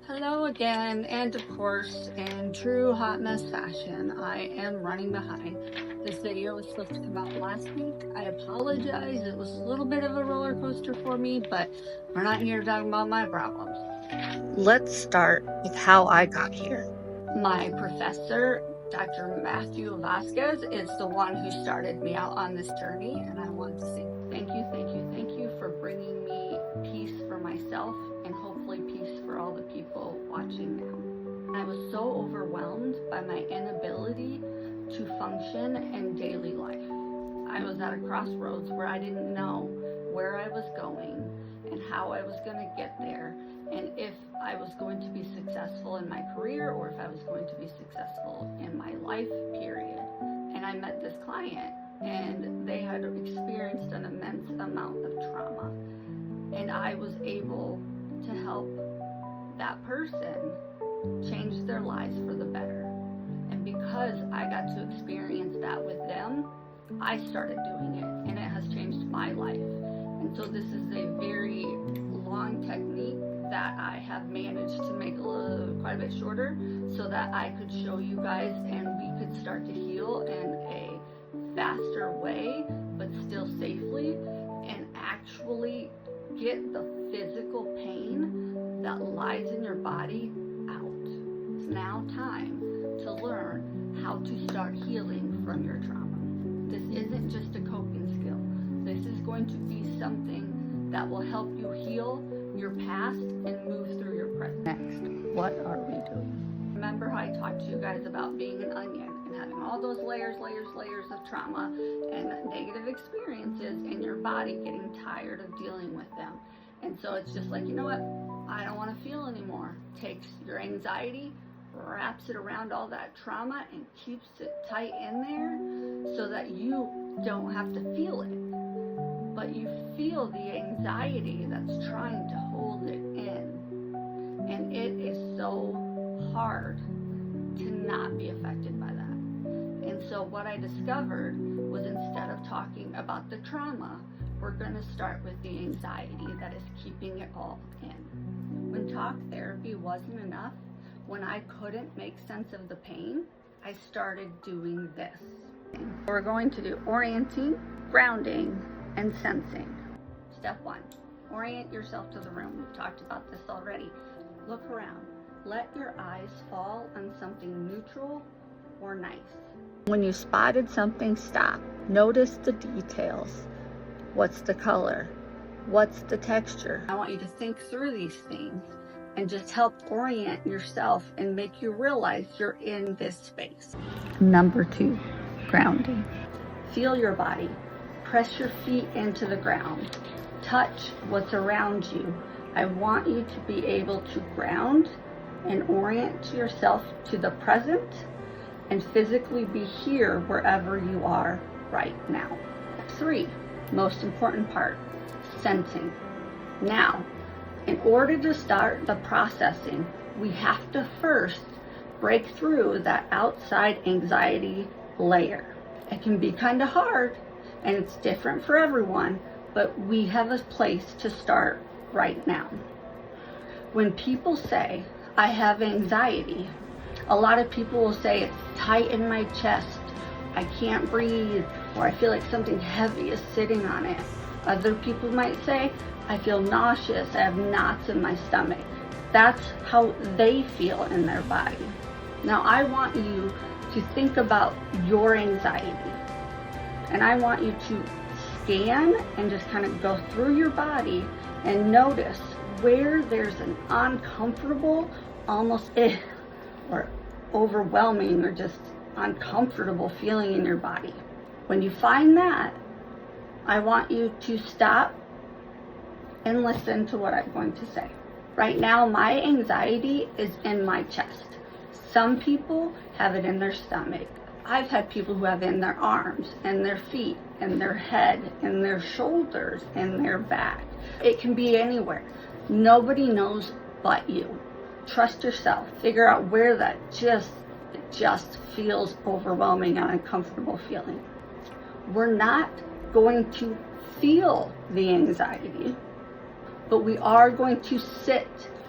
Hello again, and of course, in true hot mess fashion, I am running behind. This video was supposed to come out last week. I apologize, it was a little bit of a roller coaster for me, but we're not here to talk about my problems. Let's start with how I got here. My professor, Dr. Matthew Vasquez, is the one who started me out on this journey, and I want to say thank you for bringing me peace for myself and hopefully peace for all the people watching now. I was so overwhelmed by my inability to function in daily life. I was at a crossroads where I didn't know where I was going and how I was going to get there, and if I was going to be successful in my career or if I was going to be successful in my life, period. And I met this client, and they had experienced an immense amount of trauma, and I was able to help that person change their lives for the better. And because I got to experience that with them, I started doing it, and it has changed my life. And so this is a very long technique that I have managed to make quite a bit shorter so that I could show you guys and we could start to heal in a faster way, but still safely, and actually get the physical pain that lies in your body out. It's now time to learn how to start healing from your trauma. This isn't just a coping skill. This is going to be something that will help you heal your past and move through your present. Next, what are we doing? Remember how I talked to you guys about being an onion and having all those layers of trauma and negative experiences in your body, getting tired of dealing with them. And so it's just like, you know what? I don't want to feel anymore. Takes your anxiety, wraps it around all that trauma and keeps it tight in there so that you don't have to feel it. But you feel the anxiety that's trying to hold it in. And it is so hard to not be affected by that. And so what I discovered was, instead of talking about the trauma, we're going to start with the anxiety that is keeping it all in. When talk therapy wasn't enough, when I couldn't make sense of the pain, I started doing this. We're going to do orienting, grounding, and sensing. Step 1, orient yourself to the room. We've talked about this already. Look around. Let your eyes fall on something neutral or nice. When you spotted something, stop. Notice the details. What's the color? What's the texture? I want you to think through these things and just help orient yourself and make you realize you're in this space. Number 2, grounding. Feel your body. Press your feet into the ground. Touch what's around you. I want you to be able to ground and orient yourself to the present and physically be here wherever you are right now. 3, most important part, sensing. Now, in order to start the processing, we have to first break through that outside anxiety layer. It can be kind of hard, and it's different for everyone, but we have a place to start right now. When people say, I have anxiety, a lot of people will say it's tight in my chest, I can't breathe, or I feel like something heavy is sitting on it. Other people might say, I feel nauseous, I have knots in my stomach. That's how they feel in their body. Now I want you to think about your anxiety. And I want you to scan and just kind of go through your body and notice where there's an uncomfortable, almost or overwhelming or just uncomfortable feeling in your body. When you find that, I want you to stop and listen to what I'm going to say. Right now, my anxiety is in my chest. Some people have it in their stomach. I've had people who have it in their arms, and their feet, and their head, and their shoulders, and their back. It can be anywhere. Nobody knows but you. Trust yourself. Figure out where that just feels overwhelming and uncomfortable feeling. We're not going to feel the anxiety, but we are going to sit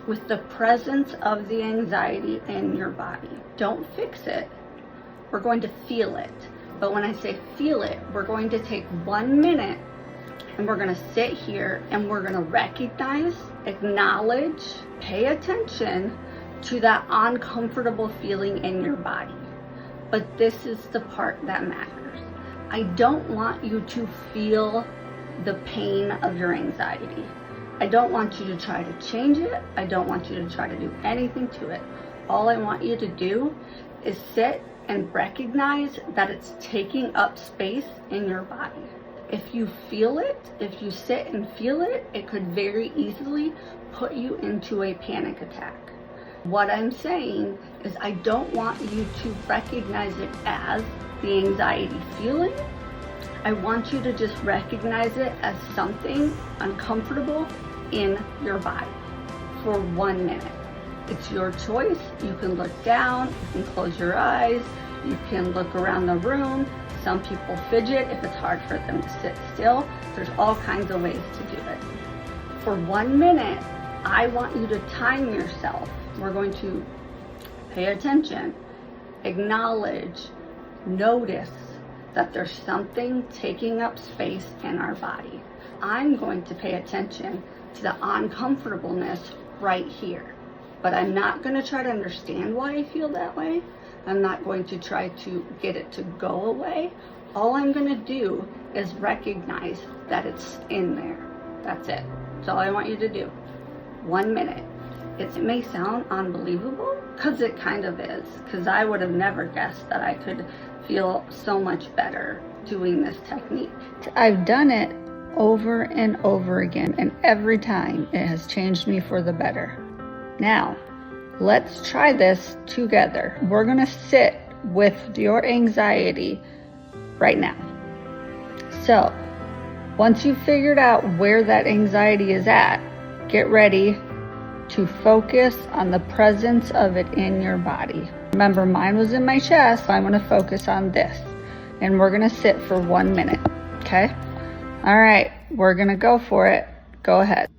with the presence of the anxiety in your body. Don't fix it. We're going to feel it. But when I say feel it, we're going to take 1 minute and we're going to sit here and we're going to recognize, acknowledge, pay attention to that uncomfortable feeling in your body. But this is the part that matters. I don't want you to feel the pain of your anxiety. I don't want you to try to change it. I don't want you to try to do anything to it. All I want you to do is sit and recognize that it's taking up space in your body. If you feel it, if you sit and feel it, it could very easily put you into a panic attack. What I'm saying is I don't want you to recognize it as the anxiety feeling. I want you to just recognize it as something uncomfortable in your body for 1 minute. It's your choice. You can look down, you can close your eyes, you can look around the room. Some people fidget if it's hard for them to sit still. There's all kinds of ways to do it. For 1 minute, I want you to time yourself. We're going to pay attention, acknowledge, notice that there's something taking up space in our body. I'm going to pay attention to the uncomfortableness right here. But I'm not going to try to understand why I feel that way. I'm not going to try to get it to go away. All I'm going to do is recognize that it's in there. That's it. That's all I want you to do. 1 minute. It may sound unbelievable, because it kind of is, because I would have never guessed that I could feel so much better doing this technique. I've done it over and over again, and every time it has changed me for the better. Now, let's try this together. We're gonna sit with your anxiety right now. So, once you've figured out where that anxiety is at, get ready to focus on the presence of it in your body. Remember, mine was in my chest, so I'm gonna focus on this. And we're gonna sit for 1 minute, okay? All right, we're gonna go for it. Go ahead.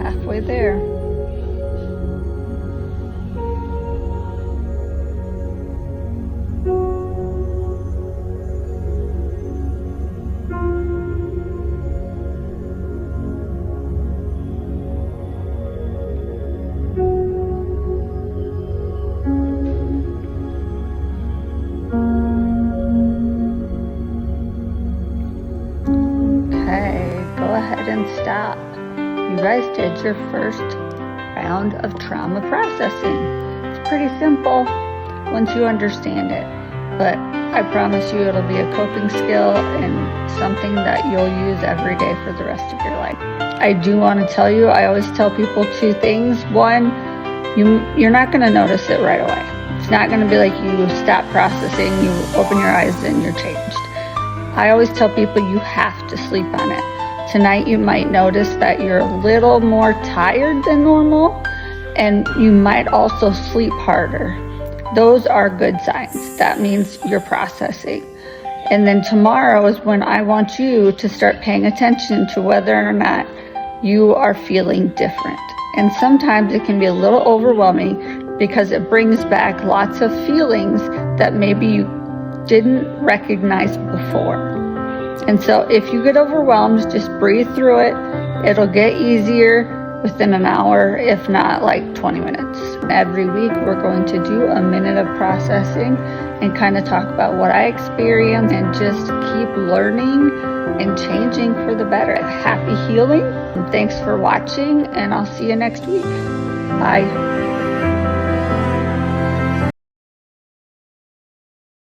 Halfway there. Okay, go ahead and stop. You guys did your first round of trauma processing. It's pretty simple once you understand it, but I promise you it'll be a coping skill and something that you'll use every day for the rest of your life. I do want to tell you, I always tell people 2 things. One, you're not going to notice it right away. It's not going to be like you stop processing, you open your eyes and you're changed. I always tell people you have to sleep on it. Tonight you might notice that you're a little more tired than normal, and you might also sleep harder. Those are good signs. That means you're processing. And then tomorrow is when I want you to start paying attention to whether or not you are feeling different. And sometimes it can be a little overwhelming because it brings back lots of feelings that maybe you didn't recognize before. And so if you get overwhelmed, just breathe through it. It'll get easier within an hour, if not like 20 minutes. Every week we're going to do a minute of processing and kind of talk about what I experienced and just keep learning and changing for the better. Happy healing. Thanks for watching, and I'll see you next week. Bye.